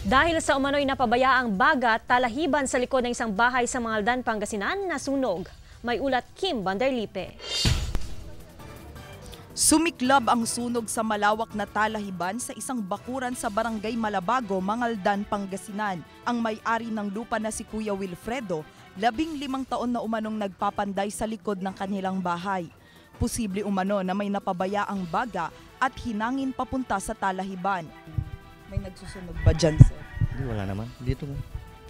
Dahil sa umano'y napabayaang baga at talahiban sa likod ng isang bahay sa Mangaldan, Pangasinan, nasunog. May ulat Kim Banderlipe. Sumiklab ang sunog sa malawak na talahiban sa isang bakuran sa Barangay Malabago, Mangaldan, Pangasinan. Ang may-ari ng lupa na si Kuya Wilfredo, 15 taon na umanong nagpapanday sa likod ng kanilang bahay. Posible umano na may napabayaang baga at hinangin papunta sa talahiban. May nagsusunog ba dyan, sir? Hindi, wala naman. Dito mo.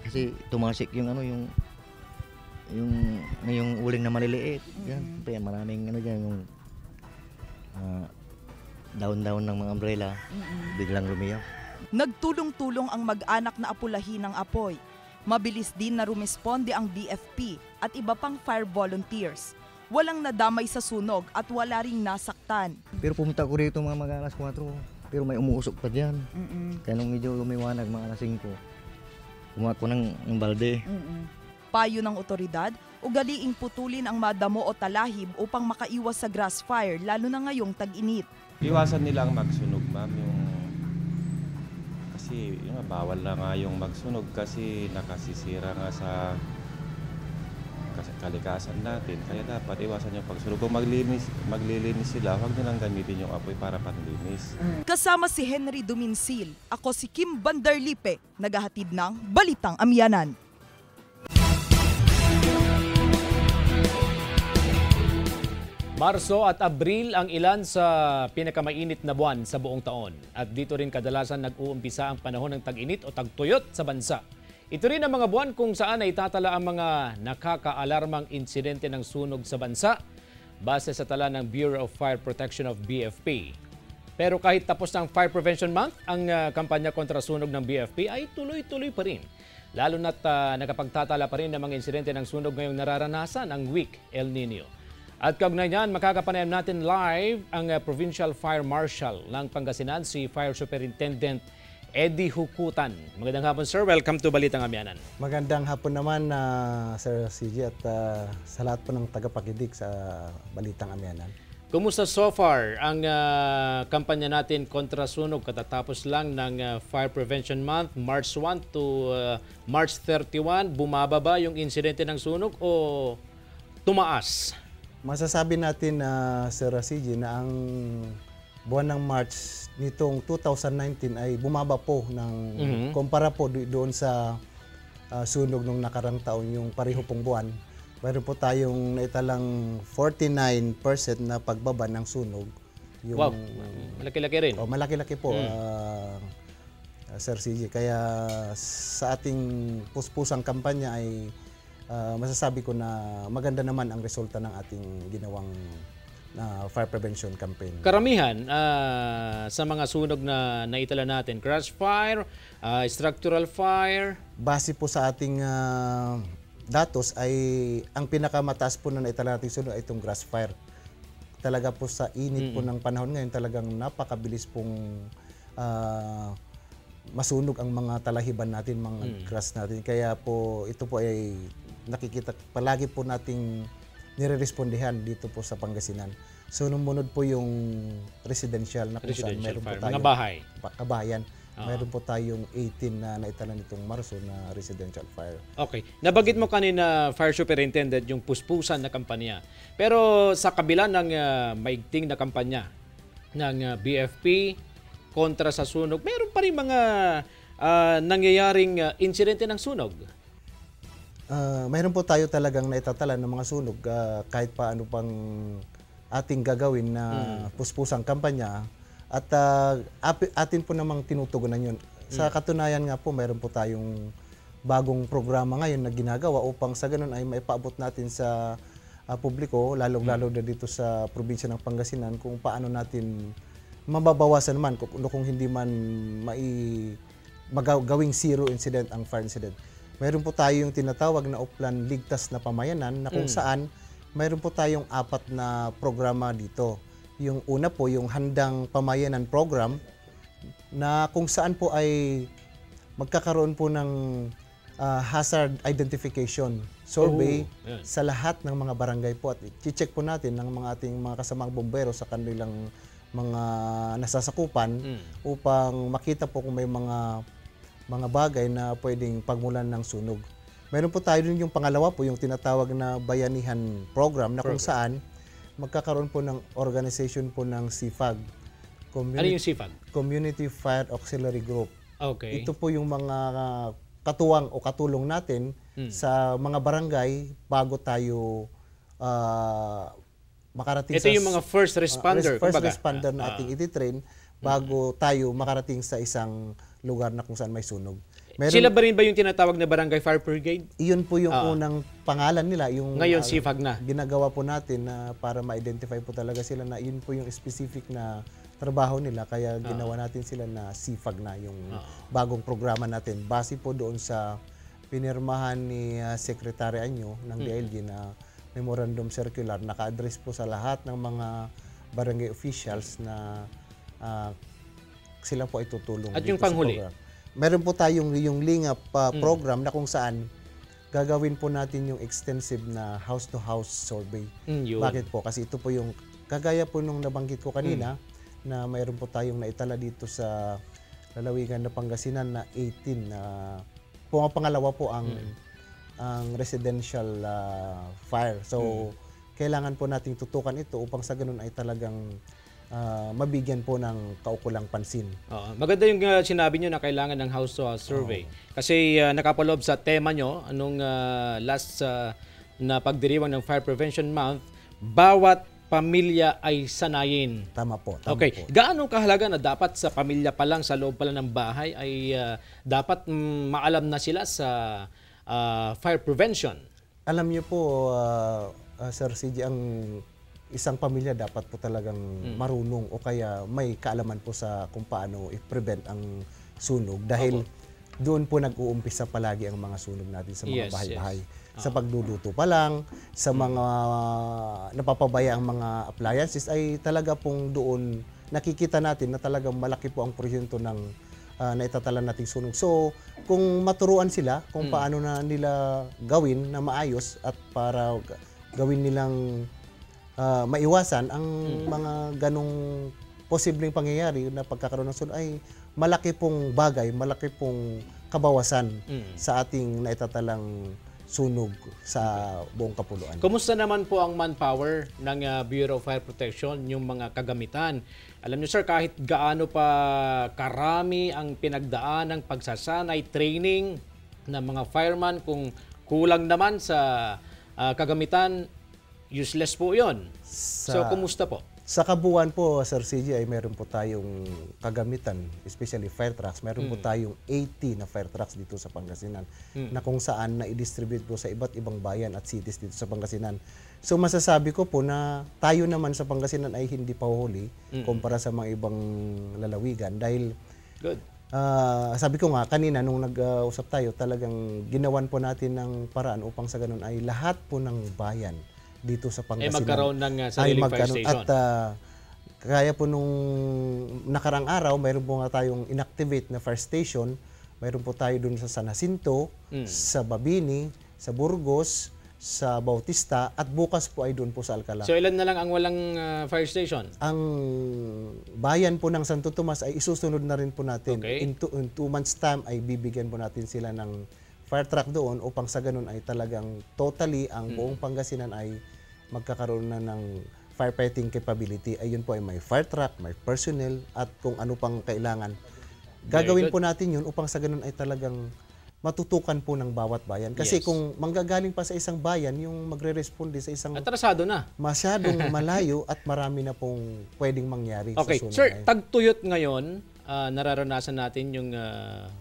Kasi tumasik yung yung uling na maliliit. Yan. Kaya maraming dyan, yung daon-daon ng mga umbrella, biglang lumiyaw. Nagtulong-tulong ang mag-anak na apulahin ng apoy. Mabilis din na rumisponde ang BFP at iba pang fire volunteers. Walang nadamay sa sunog at wala ring nasaktan. Pero pumunta ko rito mga mag-alas 4, pero may umuusok pa dyan. Kaya nung medyo lumiwanag mga alas 5, kumuha ko ng balde. Payo ng otoridad, ugaliing putulin ang madamo o talahib upang makaiwas sa grass fire, lalo na ngayong tag-init. Iwasan nilang magsunog, ma'am, kasi bawal na nga yung magsunog kasi nakasisira nga sa kalikasan natin. Kaya dapat iwasan yung pagsunog. Kung maglilinis sila, huwag nilang gamitin yung apoy para panlinis. Kasama si Henry Duminsil, ako si Kim Banderlipe, naghahatid ng Balitang Amyanan. Marso at Abril ang ilan sa pinakamainit na buwan sa buong taon. At dito rin kadalasan nag-uumpisa ang panahon ng tag-init o tagtuyot sa bansa. Ito rin ang mga buwan kung saan ay tatala ang mga nakaka-alarmang insidente ng sunog sa bansa base sa tala ng Bureau of Fire Protection of BFP. Pero kahit tapos ng Fire Prevention Month, ang kampanya kontra sunog ng BFP ay tuloy-tuloy pa rin. Lalo na't nakapagtatala pa rin ng mga insidente ng sunog ngayong nararanasan ang weak El Nino. At kaugnay niyan, makakapanayam natin live ang Provincial Fire Marshal ng Pangasinan, si Fire Superintendent Eddie Hukutan. Magandang hapon, sir. Welcome to Balitang Amyanan. Magandang hapon naman, Sir CG, at sa lahat po ng tagapakinig sa Balitang Amyanan. Kumusta so far ang kampanya natin kontra sunog katatapos lang ng Fire Prevention Month, March 1 to March 31? Bumababa yung insidente ng sunog o tumaas? Masasabi natin, Sir CG, na ang buwan ng March nitong 2019 ay bumaba po ng kumpara po doon sa sunog nung nakarang taon, yung pareho pong buwan. Mayroon po tayong naitalang 49% na pagbaba ng sunog. Yung, wow, malaki-laki rin. Oh, malaki-laki po, Sir CG. Kaya sa ating puspusang kampanya ay masasabi ko na maganda naman ang resulta ng ating ginawang fire prevention campaign. Karamihan sa mga sunog na naitala natin, grass fire, structural fire. Base po sa ating datos ay ang pinakamataas po na naitala natin sunog ay itong grass fire. Talaga po sa init po ng panahon ngayon, talagang napakabilis pong masunog ang mga talahiban natin, mga grass natin. Kaya po ito po ay nakikita palagi po nating nire-respondihan dito po sa Pangasinan. So numunod po yung residential na kung saan meron po tayong mga bahay. Kabayan. Meron po tayong 18 na naitala nitong Marso na residential fire. Okay. Nabanggit mo kanina, Fire Superintendent, yung puspusan na kampanya. Pero sa kabila ng maigting na kampanya ng BFP kontra sa sunog, meron pa rin mga nangyayaring insidente ng sunog. Mayroon po tayo talagang naitatala ng mga sunog kahit paano pang ating gagawin na puspusang kampanya at atin po namang tinutugunan yun. Sa katunayan nga po, mayroon po tayong bagong programa ngayon na ginagawa upang sa ganun ay maipaabot natin sa publiko, lalong-lalo na dito sa probinsya ng Pangasinan, kung paano natin mababawasan naman kung hindi man magawing zero incident ang fire incident. Mayroon po tayong tinatawag na Uplan Ligtas na Pamayanan na kung saan mayroon po tayong 4 na programa dito. Yung una po, yung Handang Pamayanan Program na kung saan po ay magkakaroon po ng hazard identification survey sa lahat ng mga barangay po at i-check po natin ng mga ating mga kasamang bombero sa kanilang mga nasasakupan upang makita po kung may mga mga bagay na pwedeng pagmulan ng sunog. Meron po tayo din yung pangalawa po, yung tinatawag na Bayanihan Program na kung saan magkakaroon po ng organization po ng CFAG. Ano yung CFAG? Community Fire Auxiliary Group. Okay. Ito po yung mga katuwang o katulong natin sa mga barangay bago tayo makarating Ito yung mga first responder. first kumbaga. responder na ating ititrain bago tayo makarating sa isang lugar na kung saan may sunog. Sila ba rin ba yung tinatawag na Barangay Fire Brigade? Iyon po yung unang pangalan nila. Yung, Ngayon, CFAG na. Ginagawa po natin na para ma-identify po talaga sila na yun po yung specific na trabaho nila. Kaya ginawa natin sila na CFAG na yung bagong programa natin. Base po doon sa pinirmahan ni Secretary Anyo ng DILG na Memorandum Circular. Naka-address po sa lahat ng mga barangay officials na sila po ay tutulong. At yung panghuli? Meron po tayong yung Lingap program na kung saan gagawin po natin yung extensive na house-to-house survey. Bakit po? Kasi ito po yung, kagaya po nung nabanggit ko kanina, na mayroon po tayong naitala dito sa lalawigan na Pangasinan na 18 na pangalawa po ang residential fire. So, kailangan po nating tutukan ito upang sa ganun ay talagang mabigyan po ng kaukulang pansin. Maganda yung sinabi nyo na kailangan ng house-to-house survey. Kasi nakapaloob sa tema nyo, anong last na pagdiriwang ng Fire Prevention Month, bawat pamilya ay sanayin. Tama po. Okay. Po. Gaano kahalaga na dapat sa pamilya pa lang, sa loob pa lang ng bahay, ay dapat maalam na sila sa fire prevention? Alam niyo po, Sir CJ, ang isang pamilya dapat po talagang marunong o kaya may kaalaman po sa kung paano i-prevent ang sunog dahil doon po nag-uumpisa palagi ang mga sunog natin sa mga bahay-bahay. Sa pagluluto pa lang, sa mga napapabaya ang mga appliances ay talaga pong doon nakikita natin na talagang malaki po ang porsyento ng naitatala nating sunog. So, kung maturuan sila kung paano na nila gawin na maayos at para gawin nilang maiwasan ang mga ganong posibleng pangyayari na pagkakaroon ng sunog ay malaki pong bagay, malaki pong kabawasan sa ating naitatalang sunog sa buong kapuluan. Kumusta naman po ang manpower ng Bureau of Fire Protection, yung mga kagamitan? Alam niyo sir, kahit gaano pa karami ang pinagdaan ng pagsasanay, training ng mga fireman, kung kulang naman sa kagamitan, useless po yun. So, kumusta po? Sa kabuuan po, Sir CJ, ay meron po tayong kagamitan, especially fire trucks. Meron po tayong 80 na fire trucks dito sa Pangasinan na kung saan na-distribute po sa iba't ibang bayan at cities dito sa Pangasinan. So masasabi ko po na tayo naman sa Pangasinan ay hindi pa huli kumpara sa mga ibang lalawigan dahil sabi ko nga kanina nung nag-usap tayo, talagang ginawan po natin ng paraan upang sa ganun ay lahat po ng bayan dito sa Pangasinan magkaroon ng sariling fire station. At kaya po nung nakarang araw, mayroon po nga tayong inactivate na fire station. Mayroon po tayo dun sa San Jacinto, sa Babini, sa Burgos, sa Bautista, at bukas po ay doon po sa Alcala. So ilan na lang ang walang fire station? Ang bayan po ng Santo Tomas ay isusunod na rin po natin. Okay. In 2 months time ay bibigyan po natin sila ng fire truck doon upang sa ganun ay talagang totally ang buong Pangasinan ay magkakaroon na ng firefighting capability. Ayun po ay may fire truck, may personnel at kung ano pang kailangan. Gagawin po natin yun upang sa ganun ay talagang matutukan po ng bawat bayan. Kasi kung manggagaling pa sa isang bayan, yung magre-responde sa isang atrasado na. Masyadong malayo at marami na pong pwedeng mangyari sa sunog. Sir, tagtuyot ngayon, nararanasan natin yung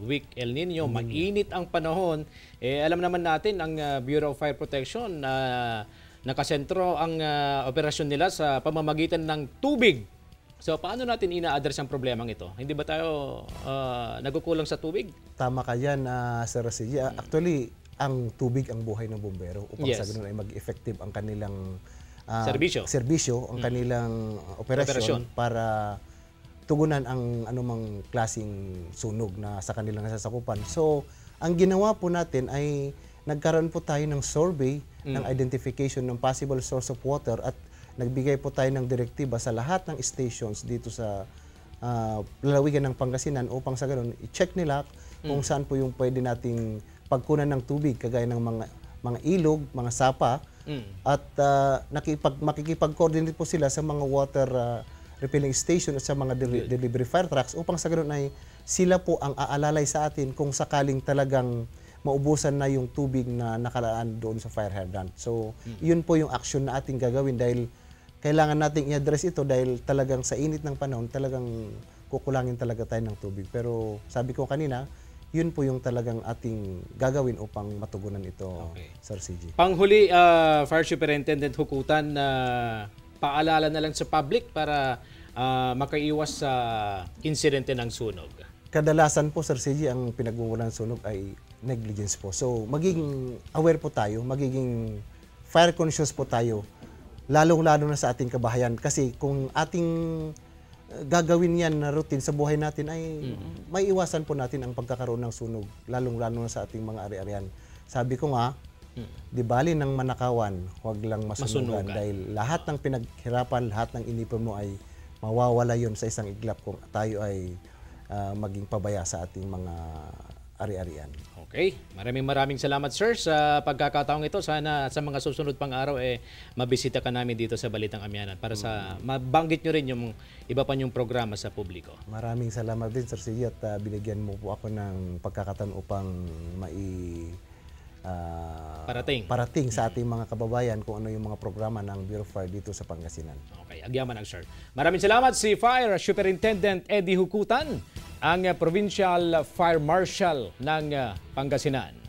weak El Nino, mainit ang panahon. Alam naman natin ang Bureau of Fire Protection nakasentro ang operasyon nila sa pamamagitan ng tubig. So paano natin ina-address ang problemang ito? Hindi ba tayo nagkukulang sa tubig? Tama ka dyan, Sir Rasilia. Actually, ang tubig ang buhay ng bumbero upang sa ganun ay mag-effective ang kanilang serbisyo, ang kanilang operasyon para tugunan ang anumang klaseng sunog na sa kanilang nasasakupan. So, ang ginawa po natin ay nagkaroon po tayo ng survey ng identification ng possible source of water at nagbigay po tayo ng direktiba sa lahat ng stations dito sa lalawigan ng Pangasinan upang sa ganun i-check nila kung saan po yung pwede nating pagkunan ng tubig kagaya ng mga ilog, mga sapa at makikipag-coordinate po sila sa mga water refilling station at sa mga delivery fire trucks upang sa ganun ay sila po ang aalalay sa atin kung sakaling talagang maubusan na yung tubig na nakalaan doon sa fire hydrant. So, yun po yung action na ating gagawin dahil kailangan nating i-address ito dahil talagang sa init ng panahon, talagang kukulangin talaga tayo ng tubig. Pero sabi ko kanina, yun po yung talagang ating gagawin upang matugunan ito, Sir CG. Panghuli, Fire Superintendent Hukutan, paalala na lang sa public para makaiwas sa insidente ng sunog. Kadalasan po, Sir CG, ang pinagmumulan ng sunog ay negligence po. So, magiging aware po tayo, magiging fire conscious po tayo, lalong-lalo na sa ating kabahayan. Kasi kung ating gagawin yan na routine sa buhay natin ay may iwasan po natin ang pagkakaroon ng sunog, lalong-lalo na sa ating mga ari-arian. Sabi ko nga, di bali ng manakawan, huwag lang masunugan. Dahil lahat ng pinaghirapan, lahat ng inipon mo ay mawawala yon sa isang iglap kung tayo ay maging pabaya sa ating mga ari-arian. Okay. Maraming salamat, sir, sa pagkakataong ito. Sana sa mga susunod pang araw mabisita ka namin dito sa Balitang Amyanan para sa mabanggit nyo rin yung iba pa yung programa sa publiko. Maraming salamat din, Sir Sige, at binigyan mo po ako ng pagkakataon upang parating sa ating mga kababayan kung ano yung mga programa ng Bureau of Fire dito sa Pangasinan. Okay, agyaman ang sir. Maraming salamat si Fire Superintendent Eddie Hukutan, ang Provincial Fire Marshal ng Pangasinan.